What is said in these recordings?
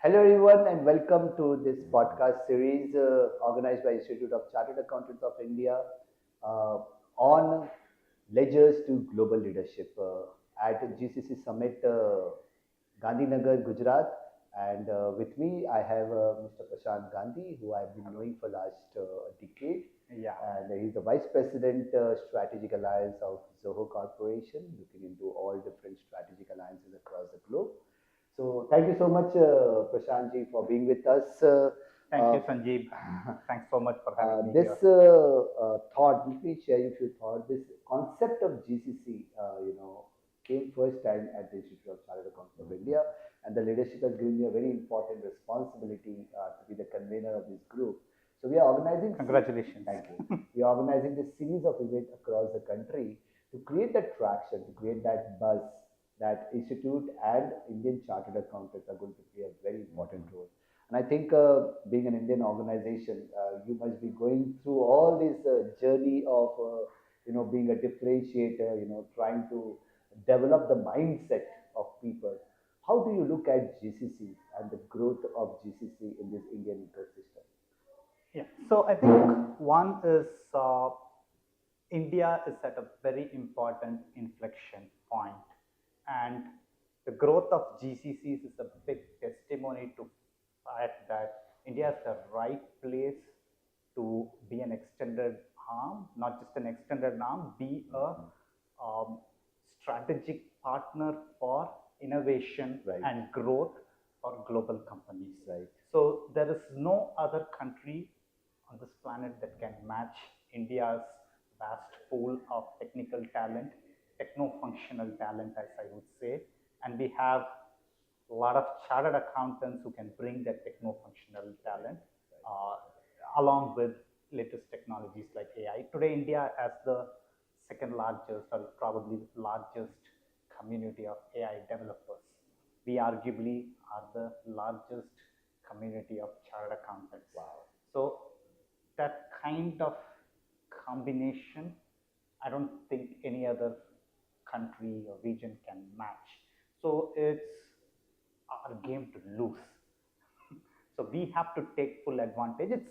Hello, everyone, and welcome to this podcast series organized by Institute of Chartered Accountants of India uh, on ledgers to global leadership at GCC Summit, Gandhinagar, Gujarat. And with me, I have Mr. Prashant Gandhi, who I've been knowing for last decade. Yeah, And he's the Vice President, Strategic Alliance of Zoho Corporation, looking into all different strategic alliances across the globe. So thank you so much, Prashant ji, for being with us. thank Uh, you, Sanjeev. Thanks so much for having me this here. thought, let me share with you thought. This concept of GCC, came first time at the Institute of Chartered Accountants of India, and the leadership has given me a very important responsibility to be the convener of this group. So we are organizing. Congratulations. Thank you. We are organizing this series of events across the country to create that traction, to create that buzz that Institute and Indian Chartered Accountants are going to play a very important role. And I think being an Indian organization, you must be going through all this journey of, being a differentiator, trying to develop the mindset of people. How do you look at GCC and the growth of GCC in this Indian ecosystem? Yeah. So I think one is India is at a very important inflection point, and the growth of GCCs is a big testimony to fact that India is the right place to be an extended arm, not just an extended arm, be a um, strategic partner for innovation Right. and growth for global companies. Right. So there is no other country on this planet that can match India's vast pool of technical talent, techno-functional talent, as I would say, and we have a lot of chartered accountants who can bring that techno-functional talent uh, along with latest technologies like AI. Today, India has the second largest or probably largest community of AI developers. We arguably are the largest community of chartered accountants. Wow. So that kind of combination, I don't think any other country or region can match. So it's our game to lose. So we have to take full advantage. It's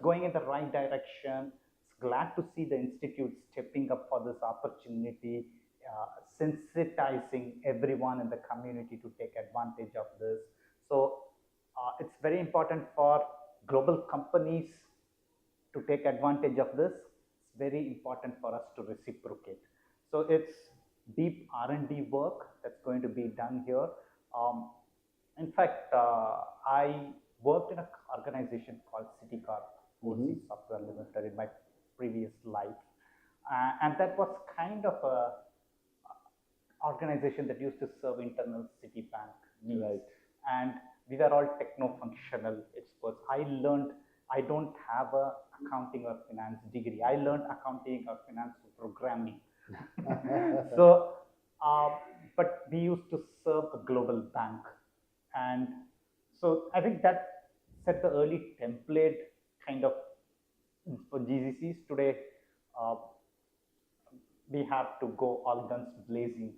going in the right direction. It's glad to see the institute stepping up for this opportunity, sensitizing everyone in the community to take advantage of this. So it's very important for global companies to take advantage of this. It's very important for us to reciprocate. So it's deep R&D work that's going to be done here. Um, in fact, I worked in an organization called Citicorp Overseas Software Limited in my previous life, and that was kind of a organization that used to serve internal Citibank needs. Right. And we were all techno-functional experts. I don't have a accounting or finance degree. I learned accounting or finance programming. so, uh, but we used to serve a global bank. And so I think that set the early template kind of for GCCs. Today, uh, we have to go all guns blazing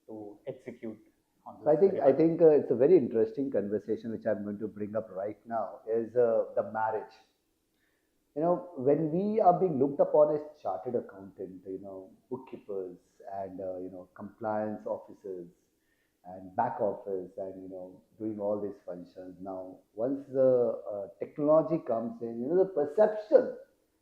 to execute on So this. I think it's a very interesting conversation which I'm going to bring up right now is the marriage. When we are being looked upon as chartered accountant, bookkeepers and compliance officers and back office and doing all these functions. Now, once the technology comes in, the perception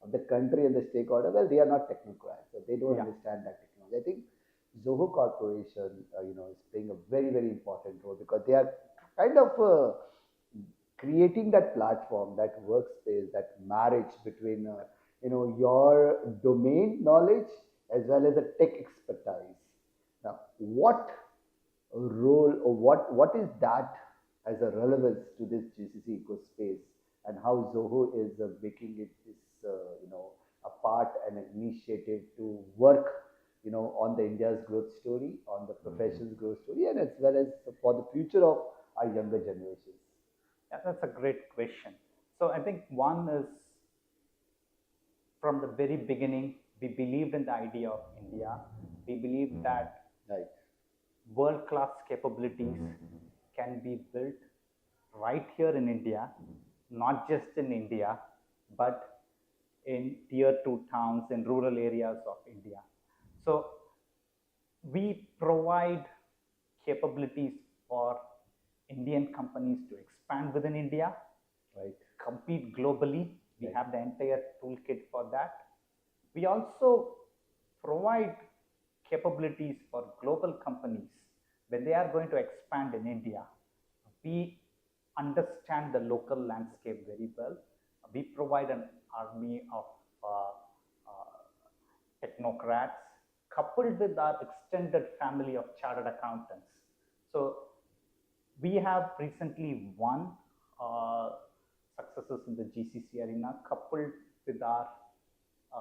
of the country and the stakeholder, well, they are not technocrats, so they don't Yeah. understand that technology. I think Zoho Corporation, is playing a very, very important role because they are kind of creating that platform, that workspace, that marriage between, your domain knowledge as well as the tech expertise. Now, what role or what is that as a relevance to this GCC ecospace and how Zoho is making it is a part and an initiative to work on the India's growth story, on the profession's growth story, and as well as for the future of our younger generations. Yeah, that's a great question. So I think one is from the very beginning, we believed in the idea of India. We believed that Right. world class capabilities can be built right here in India, not just in India, but in tier 2 towns in rural areas of India. So we provide capabilities for Indian companies to expand within India, Right. compete globally. We Right. have the entire toolkit for that. We also provide capabilities for global companies when they are going to expand in India. We understand the local landscape very well. We provide an army of uh, technocrats coupled with our extended family of chartered accountants. So we have recently won uh, successes in the GCC arena coupled with our uh,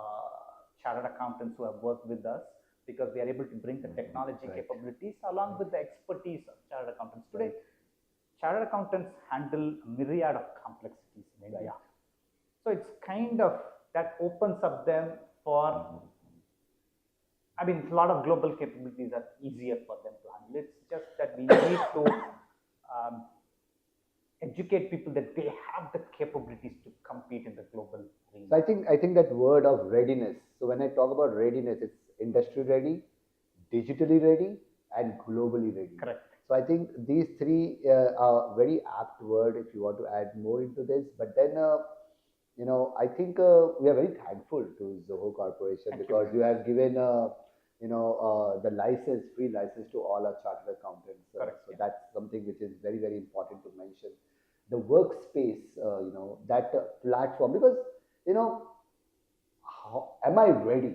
chartered accountants who have worked with us because we are able to bring the technology Right. capabilities along with the expertise of chartered accountants. Today, Right. chartered accountants handle a myriad of complexities in India. Right. So it's kind of that opens up them for, I mean, a lot of global capabilities are easier for them to handle. It's just that we need to um, educate people that they have the capabilities to compete in the global arena. So I think that word of readiness. So when I talk about readiness, it's industry ready, digitally ready, and globally ready. Correct. So I think these three are very apt word if you want to add more into this. But then, I think we are very thankful to Zoho Corporation Thank you because very you have given, the license, free license to all our chartered accountants. Correct, So yeah. that's something which is very, very important to mention. The workspace, that platform, because, am I ready?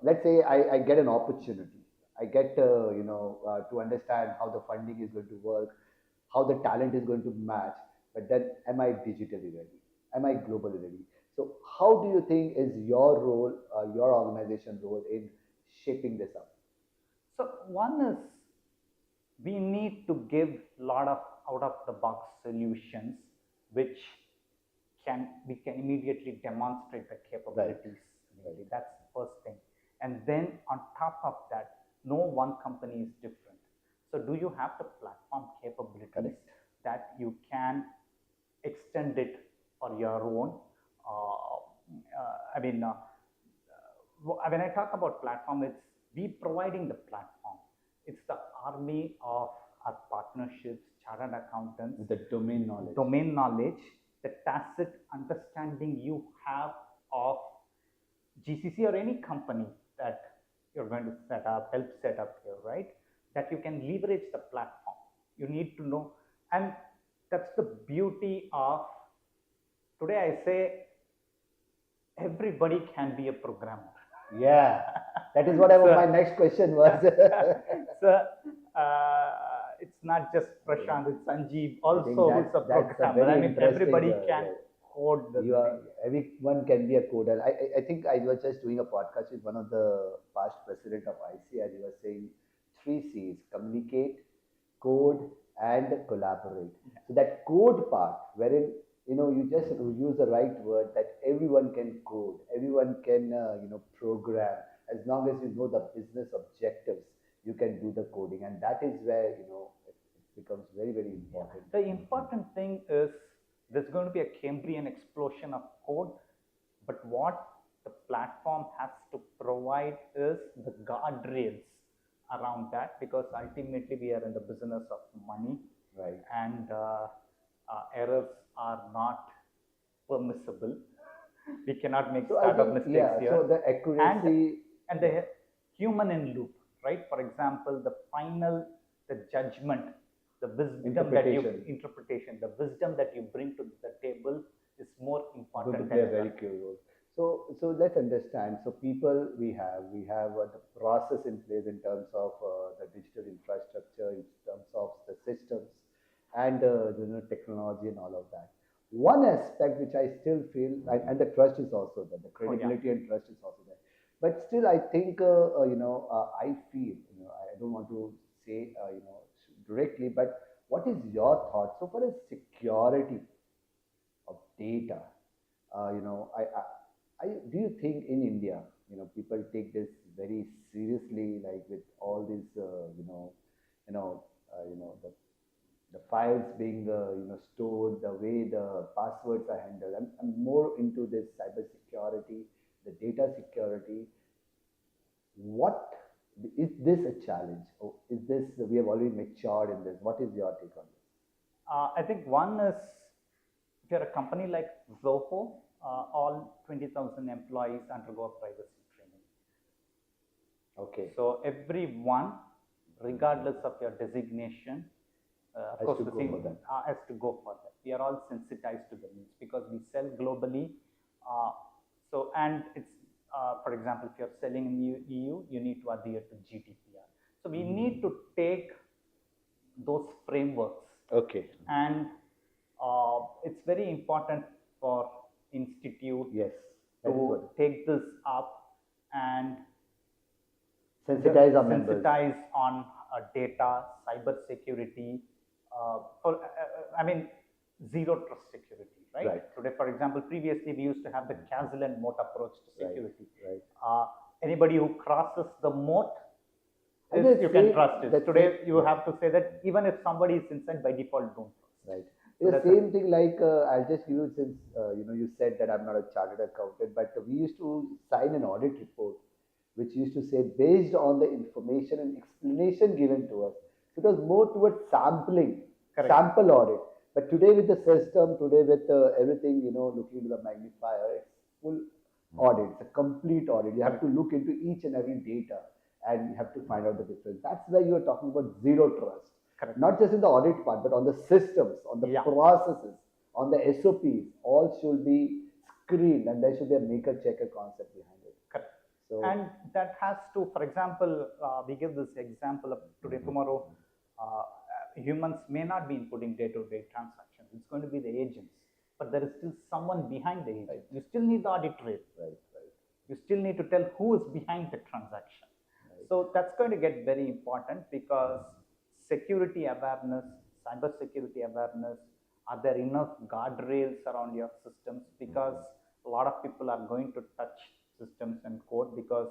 Let's say I get an opportunity. I get, to understand how the funding is going to work, how the talent is going to match. But then, am I digitally ready? Am I globally ready? So, how do you think is your role, your organization role in shaping this up? So one is we need to give a lot of out of the box solutions which we can immediately demonstrate the capabilities. Right. That's the first thing. And then on top of that, no one company is different. So do you have the platform capabilities Correct. that you can extend it for your own? I mean, when I talk about platform, it's we providing the platform. It's the army of our partnerships, chartered accountants, With the domain knowledge, the tacit understanding you have of GCC or any company that you're going to help set up here, right? That you can leverage the platform. You need to know, and that's the beauty of today. I say everybody can be a programmer. Yeah, that is what my next question was. So it's not just Prashant, it's Sanjeev also who's a that's a programmer. very I mean, everybody interesting, can code the you are, thing. everyone can be a coder. I think I was just doing a podcast with one of the past president of ICI. He was saying three C's: communicate, code, and collaborate. So that code part, wherein you just use the right word that everyone can code, everyone can program as long as you know the business objectives. You can do the coding, and that is where it becomes very, very important. The important thing is there's going to be a Cambrian explosion of code, but what the platform has to provide is the guardrails around that because ultimately we are in the business of money, Right. and errors are not permissible. We cannot make So I startup think, mistakes yeah, here. so the accuracy, And the human in loop, right? For example, the judgment, the wisdom that you interpretation, the wisdom that you bring to the table is more going to important play a than very key role. So let's understand. So people we have the process in place in terms of the digital infrastructure, in terms of the systems, and technology and all of that. One aspect which I still feel, and the trust is also there, the credibility and trust is also there. But still, I think I feel, I don't want to say directly, but what is your thought so far as security of data? Do you think in India, people take this very seriously, like with all these, the the files being stored, the way the passwords are handled. I'm more into this cyber security, the data security. What is this a challenge, or is this we have already matured in this? What is your take on this? I think one is, if you're a company like Zoho, all 20,000 employees undergo a privacy training. Okay, So everyone, regardless of your designation, of Has course, to go for that. has to go for that. We are all sensitized to the needs because we sell globally. Uh, so, and it's, for example, if you're selling in EU, you need to adhere to GDPR. So we need to take those frameworks, okay, and it's very important for institute yes, that is to what take this up and sensitize our members. sensitize on data, cyber security, I mean, zero trust security, right? Right. Today, for example, previously we used to have the castle and moat approach to Right, security. right. Anybody who crosses the moat, And is, that's you can same- trust it. that's Today, same- you have to say that even if somebody is inside, by default, don't trust. Right. So It's the that's same thing like I'll just give you since you said that I'm not a chartered accountant, but we used to sign an audit report which used to say based on the information and explanation given to us. So it was more towards sampling, Correct. sample audit. But today with the system, today with everything, looking into the magnifier, it's full audit. It's a complete audit. You have to look into each and every data and you have to find out the difference. That's where you are talking about zero trust. Correct. Not just in the audit part, but on the systems, on the Yeah. processes, on the SOPs, all should be screened and there should be a maker checker concept behind it. Correct. So, And that has to, for example, we give this example of today, tomorrow, humans may not be inputting day-to-day transactions. It's going to be the agents, but there is still someone behind the agent. Right. You still need the audit trail. right, right. You still need to tell who is behind the transaction. So that's going to get very important because security awareness, cyber security awareness, are there enough guardrails around your systems? Because a lot of people are going to touch systems and code, because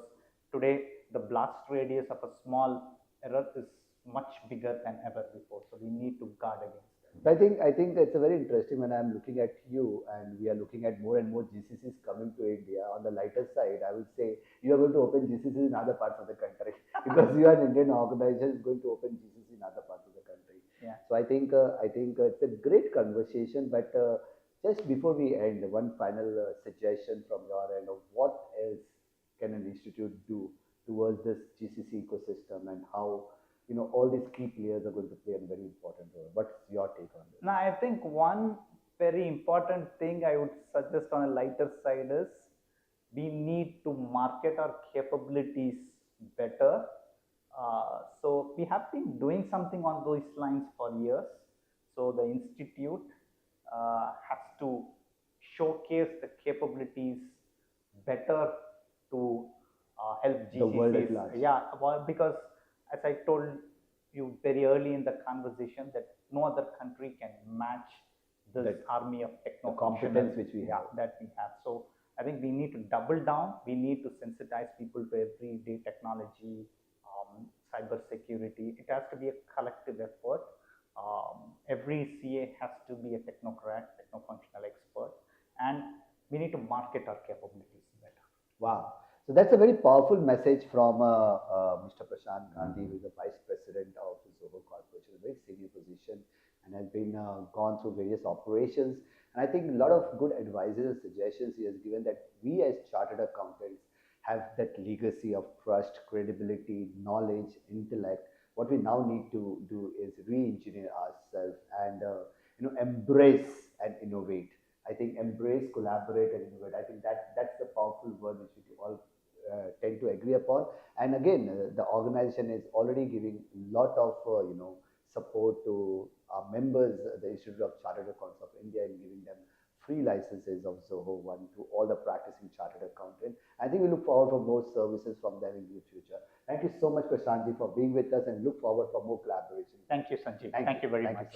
today the blast radius of a small error is much bigger than ever before. So we need to guard against that. So I think it's a very interesting when I'm looking at you and we are looking at more and more GCCs coming to India. On the lighter side, I would say you are going to open GCCs in other parts of the country because you are an Indian organization going to open GCCs in other parts of the country. Yeah. So I think it's a great conversation. But just before we end, one final suggestion from your end of what else can an institute do towards this GCC ecosystem and how all these key players are going to play a very important role. What's your take on this? Now, I think one very important thing I would suggest on a lighter side is we need to market our capabilities better. So we have been doing something on those lines for years. So the institute has to showcase the capabilities better to help GCCs. The world at large. Yeah, well, because as I told you very early in the conversation, that no other country can match this That army of techno competence which we have. that we have. So I think we need to double down. We need to sensitize people to everyday technology, cyber security. It has to be a collective effort. Every CA has to be a technocrat, techno-functional expert, and we need to market our capabilities better. Wow. So that's a very powerful message from Mr. Prashant Gandhi, who is the Vice President of the Zoho Corporation, a very senior position, and has been gone through various operations. And I think a lot of good advices and suggestions he has given that we as chartered accountants have that legacy of trust, credibility, knowledge, intellect. What we now need to do is re-engineer ourselves and embrace and innovate. I think embrace, collaborate, and innovate. I think that's the powerful word which we all tend to agree upon. And again, the organization is already giving a lot of support to our members, the Institute of Chartered Accountants of India, in giving them free licenses of Zoho One to all the practicing chartered accountant. I think we look forward for more services from them in the future. Thank you so much, Prashantji, for being with us, and look forward for more collaboration. Thank you, Sanjeev. Thank you very much.